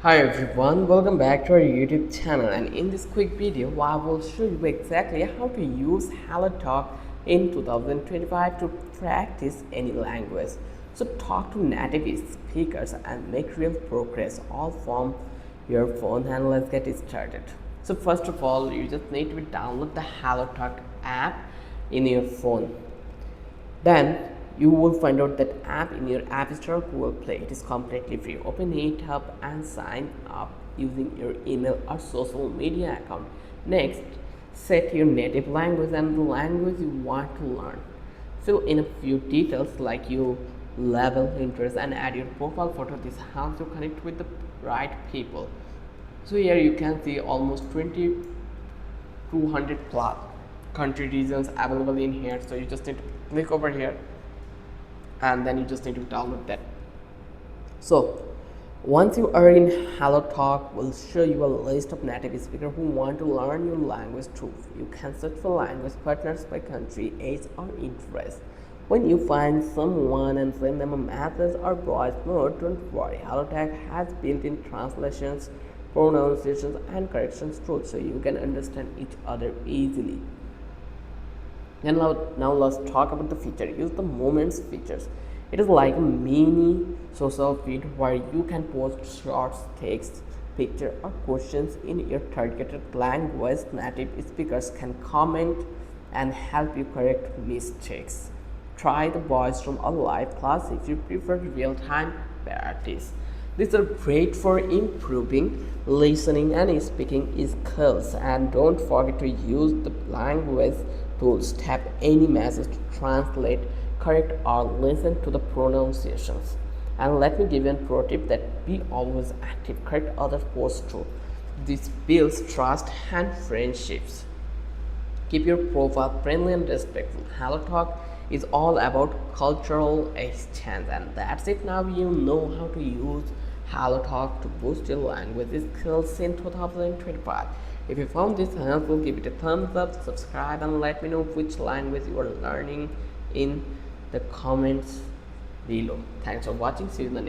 Hi everyone, welcome back to our YouTube channel, and in this quick video I will show you exactly how to use HelloTalk in 2025 to practice any language. So talk to native speakers and make real progress all from your phone, and let's get it started. So first of all, you just need to download the HelloTalk app in your phone. Then you will find out that app in your App Store or Google Play. It is completely free. Open it up and sign up using your email or social media account. Next, set your native language and the language you want to learn. Fill in a few details like your level, interest, and add your profile photo. This helps you connect with the right people. So here you can see almost 200 plus country regions available in here. So you just need to click over here and then you just need to download that. So once you are in HelloTalk, we'll show you a list of native speakers who want to learn your language too. You can search for language partners by country, age, or interest. When you find someone and send them a message or voice note, don't worry. HelloTalk has built-in translations, pronunciations, and corrections tools, so you can understand each other easily. And now let's talk about the feature. Use the moments features. It is like a mini social feed where you can post short text, picture, or questions in your targeted language. Native speakers can comment and help you correct mistakes. Try the voice from a live class if you prefer real-time practice. These are great for improving listening and speaking skills. And don't forget to use the language tools. Tap any message to translate, correct, or listen to the pronunciations. And let me give you a pro tip that be always active. Correct other posts too. This builds trust and friendships. Keep your profile friendly and respectful. HelloTalk is all about cultural exchange, and that's it. Now you know how to use HelloTalk to boost your language skills in 2025. If you found this helpful, give it a thumbs up, subscribe, and let me know which language you are learning in the comments below. Thanks for watching. See you in the next.